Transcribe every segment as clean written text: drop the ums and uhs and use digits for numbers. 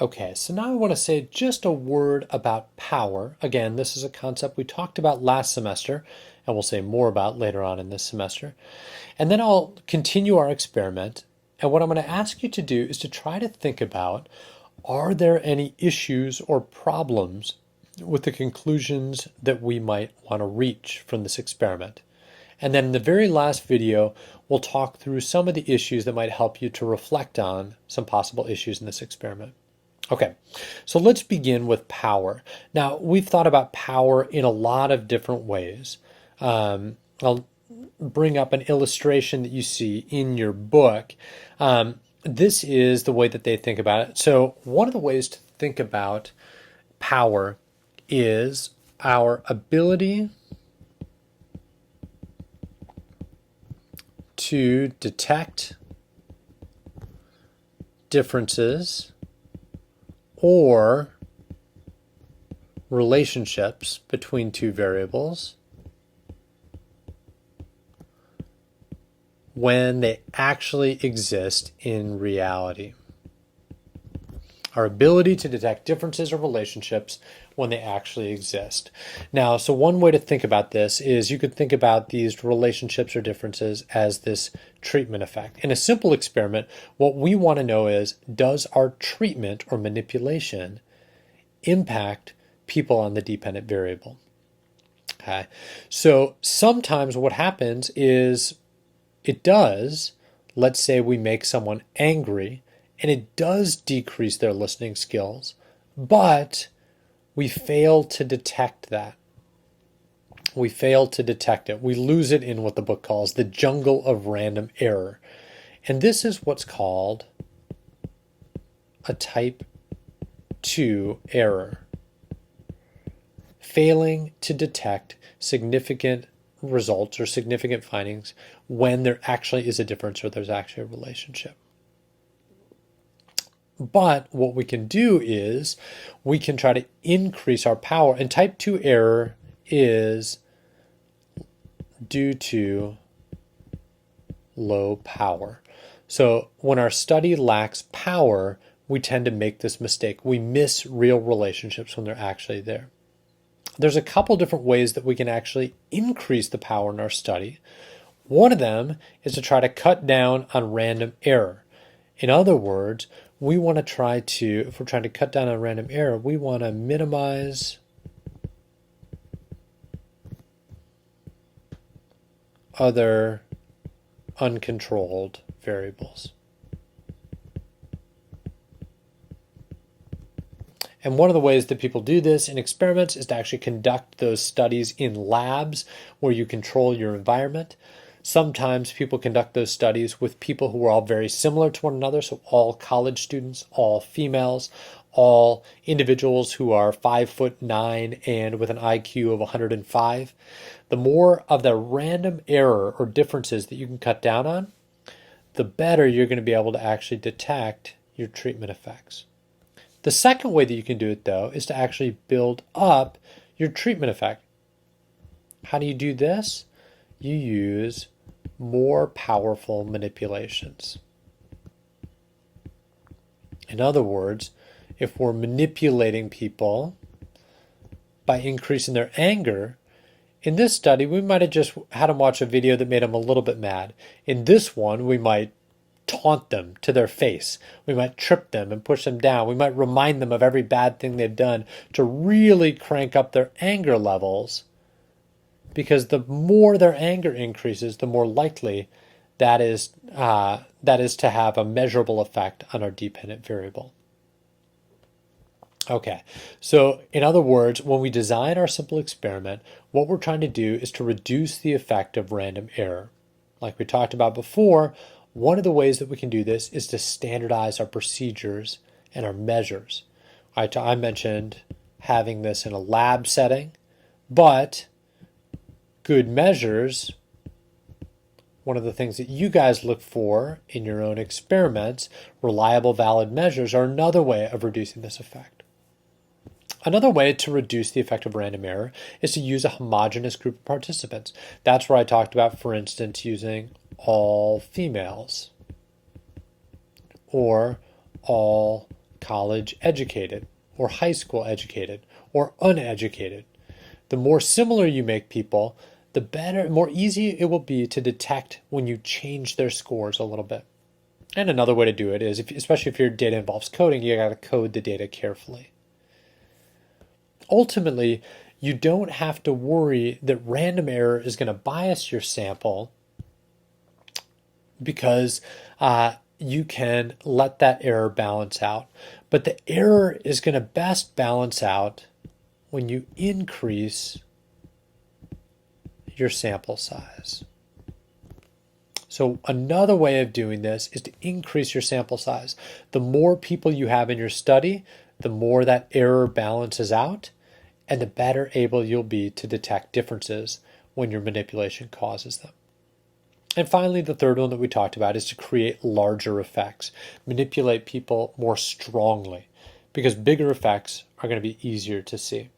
Okay, so now I want to say just a word about power. Again, this is a concept we talked about last semester, and we'll say more about later on in this semester. And then I'll continue our experiment. And what I'm going to ask you to do is to try to think about, are there any issues or problems with the conclusions that we might want to reach from this experiment? And then in the very last video, we'll talk through some of the issues that might help you to reflect on some possible issues in this experiment. Okay, so let's begin with power. Now, we've thought about power in a lot of different ways. I'll bring up an illustration that you see in your book. This is the way that they think about it. So one of the ways to think about power is our ability to detect differences or relationships between two variables when they actually exist in reality. Our ability to detect differences or relationships when they actually exist. Now, so one way to think about this is you could think about these relationships or differences as this treatment effect. In a simple experiment, what we want to know is, does our treatment or manipulation impact people on the dependent variable? Okay, so sometimes what happens is it does. Let's say we make someone angry and it does decrease their listening skills, but we fail to detect that. We fail to detect it. We lose it in what the book calls the jungle of random error. And this is what's called a type 2 error. Failing to detect significant results or significant findings when there actually is a difference or there's actually a relationship. But what we can do is we can try to increase our power. And type 2 error is due to low power. So when our study lacks power, we tend to make this mistake. We miss real relationships when they're actually there. There's a couple different ways that we can actually increase the power in our study. One of them is to try to cut down on random error. In other words, we want to try to, if we're trying to cut down on random error, we want to minimize other uncontrolled variables. And one of the ways that people do this in experiments is to actually conduct those studies in labs where you control your environment. Sometimes people conduct those studies with people who are all very similar to one another, so all college students, all females, all individuals who are 5'9" and with an IQ of 105. The more of the random error or differences that you can cut down on, the better you're going to be able to actually detect your treatment effects. The second way that you can do it, though, is to actually build up your treatment effect. How do you do this? You use more powerful manipulations. In other words, if we're manipulating people by increasing their anger, in this study, we might have just had them watch a video that made them a little bit mad. In this one, we might taunt them to their face. We might trip them and push them down. We might remind them of every bad thing they've done to really crank up their anger levels, because the more their anger increases, the more likely that is to have a measurable effect on our dependent variable. Okay, so in other words, when we design our simple experiment, what we're trying to do is to reduce the effect of random error. Like we talked about before, one of the ways that we can do this is to standardize our procedures and our measures. I mentioned having this in a lab setting, but good measures, one of the things that you guys look for in your own experiments, reliable, valid measures, are another way of reducing this effect. Another way to reduce the effect of random error is to use a homogeneous group of participants. That's where I talked about, for instance, using all females or all college educated or high school educated or uneducated. The more similar you make people, the better, more easy it will be to detect when you change their scores a little bit. And another way to do it is, especially if your data involves coding, you got to code the data carefully. Ultimately, you don't have to worry that random error is going to bias your sample because you can let that error balance out. But the error is going to best balance out when you increase your sample size. So another way of doing this is to increase your sample size. The more people you have in your study, the more that error balances out, and the better able you'll be to detect differences when your manipulation causes them. And finally, the third one that we talked about is to create larger effects, manipulate people more strongly, because bigger effects are going to be easier to see.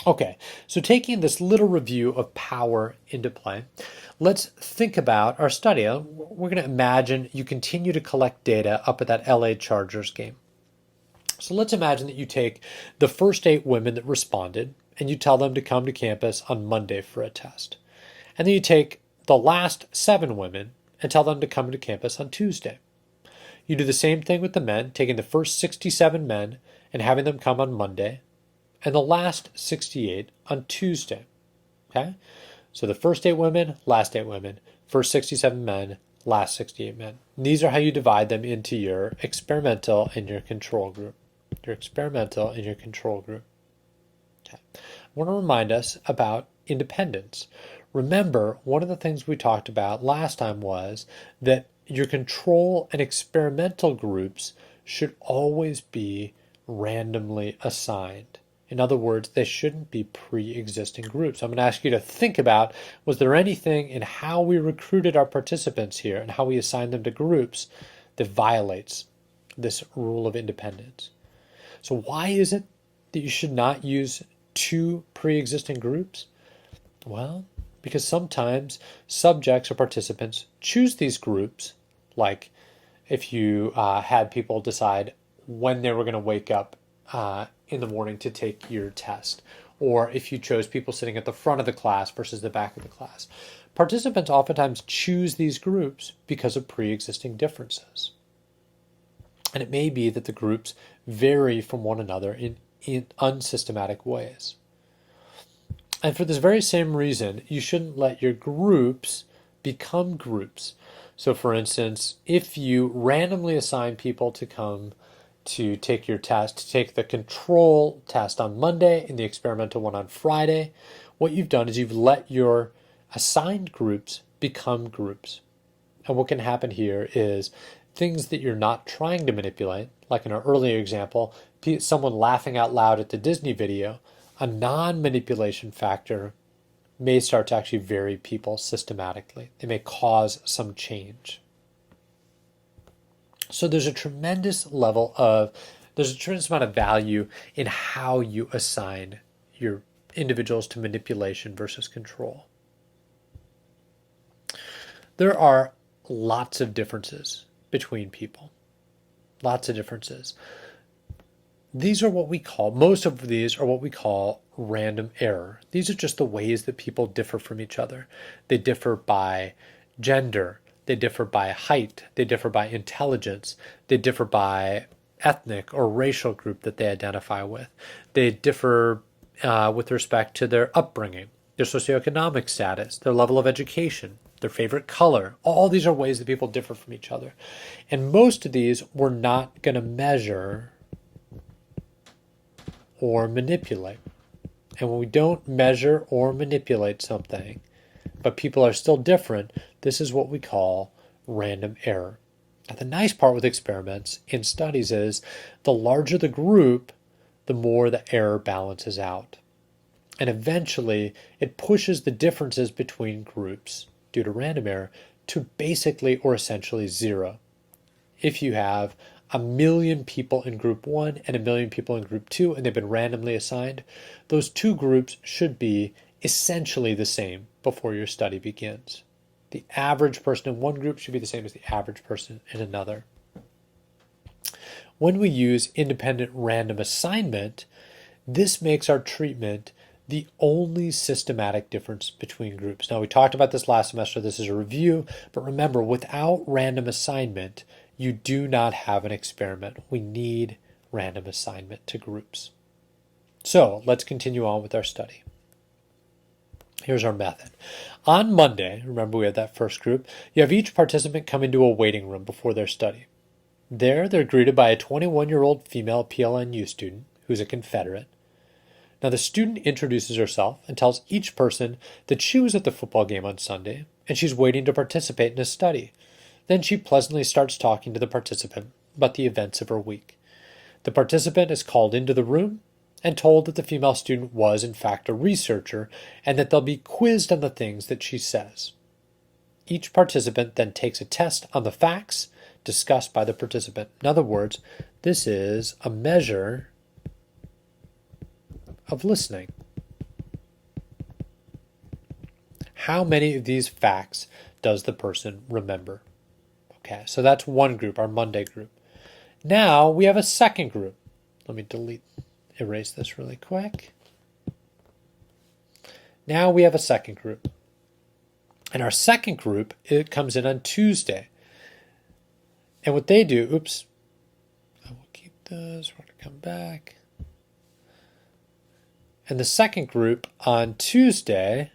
Okay, so taking this little review of power into play, let's think about our study. We're going to imagine you continue to collect data up at that LA Chargers game. So let's imagine that you take the first 8 women that responded and you tell them to come to campus on Monday for a test. And then you take the last 7 women and tell them to come to campus on Tuesday. You do the same thing with the men, taking the first 67 men and having them come on Monday, and the last 68 on Tuesday. Okay? So the first 8 women, last 8 women, first 67 men, last 68 men. And these are how you divide them into your experimental and your control group. Your experimental and your control group. Okay. I want to remind us about independence. Remember, one of the things we talked about last time was that your control and experimental groups should always be randomly assigned. In other words, they shouldn't be pre-existing groups. I'm going to ask you to think about, was there anything in how we recruited our participants here and how we assigned them to groups that violates this rule of independence? So why is it that you should not use 2 pre-existing groups? Well, because sometimes subjects or participants choose these groups, like if you had people decide when they were going to wake up in the morning to take your test, or if you chose people sitting at the front of the class versus the back of the class. Participants oftentimes choose these groups because of pre-existing differences. And it may be that the groups vary from one another in unsystematic ways. And for this very same reason, you shouldn't let your groups become groups. So for instance, if you randomly assign people to come to take your test, to take the control test on Monday and the experimental one on Friday, what you've done is you've let your assigned groups become groups. And what can happen here is things that you're not trying to manipulate, like in our earlier example, someone laughing out loud at the Disney video, a non-manipulation factor may start to actually vary people systematically. They may cause some change. So there's a tremendous amount of value in how you assign your individuals to manipulation versus control. There are lots of differences between people. Lots of differences. Most of these are what we call random error. These are just the ways that people differ from each other. They differ by gender. They differ by height. They differ by intelligence. They differ by ethnic or racial group that they identify with. They differ with respect to their upbringing, their socioeconomic status, their level of education, their favorite color. All these are ways that people differ from each other. And most of these we're not going to measure or manipulate. And when we don't measure or manipulate something, but people are still different, this is what we call random error. Now, the nice part with experiments in studies is the larger the group, the more the error balances out. And eventually, it pushes the differences between groups due to random error to basically or essentially 0. If you have 1 million people in group 1 and 1 million people in group 2 and they've been randomly assigned, those 2 groups should be essentially the same before your study begins. The average person in one group should be the same as the average person in another. When we use independent random assignment, this makes our treatment the only systematic difference between groups. Now, we talked about this last semester. This is a review, but remember, without random assignment, you do not have an experiment. We need random assignment to groups. So let's continue on with our study. Here's our method. On Monday, remember we had that first group, you have each participant come into a waiting room before their study. There, they're greeted by a 21-year-old female PLNU student who's a Confederate. Now, the student introduces herself and tells each person that she was at the football game on Sunday and she's waiting to participate in a study. Then she pleasantly starts talking to the participant about the events of her week. The participant is called into the room and told that the female student was, in fact, a researcher and that they'll be quizzed on the things that she says. Each participant then takes a test on the facts discussed by the participant. In other words, this is a measure of listening. How many of these facts does the person remember? Okay, so that's one group, our Monday group. Now we have a second group. Let me erase this really quick. Now we have a second group. And our second group, it comes in on Tuesday. And what they do, I will keep this, we're going to come back. And the second group on Tuesday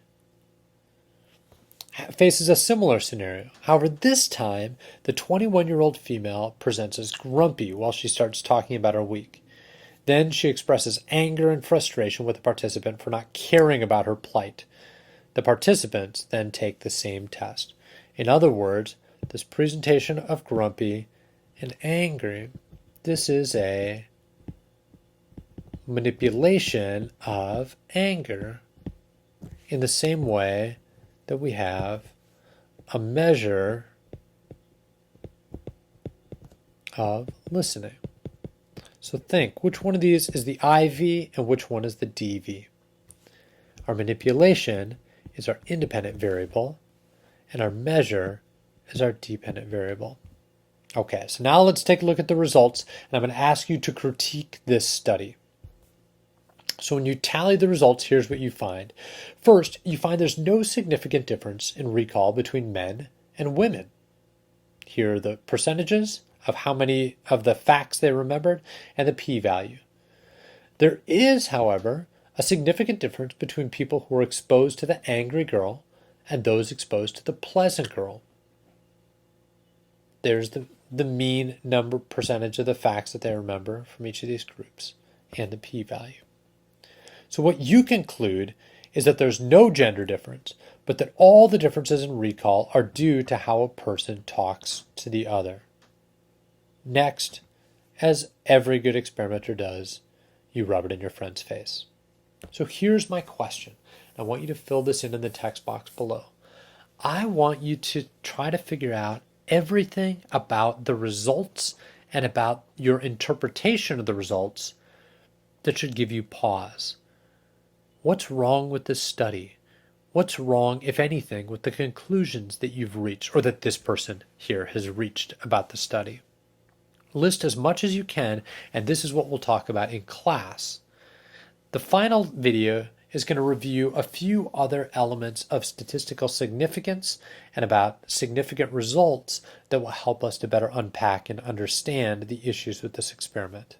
faces a similar scenario. However, this time, the 21-year-old female presents as grumpy while she starts talking about her week. Then she expresses anger and frustration with the participant for not caring about her plight. The participants then take the same test. In other words, this presentation of grumpy and angry, this is a manipulation of anger in the same way that we have a measure of listening. So think, which one of these is the IV and which one is the DV? Our manipulation is our independent variable and our measure is our dependent variable. Okay, so now let's take a look at the results and I'm going to ask you to critique this study. So when you tally the results, here's what you find. First, you find there's no significant difference in recall between men and women. Here are the percentages of how many of the facts they remembered and the p-value. There is, however, a significant difference between people who were exposed to the angry girl and those exposed to the pleasant girl. There's the mean number percentage of the facts that they remember from each of these groups and the p-value. So what you conclude is that there's no gender difference, but that all the differences in recall are due to how a person talks to the other. Next, as every good experimenter does, you rub it in your friend's face. So here's my question. I want you to fill this in the text box below. I want you to try to figure out everything about the results and about your interpretation of the results that should give you pause. What's wrong with this study? What's wrong, if anything, with the conclusions that you've reached or that this person here has reached about the study? List as much as you can, and this is what we'll talk about in class. The final video is going to review a few other elements of statistical significance and about significant results that will help us to better unpack and understand the issues with this experiment.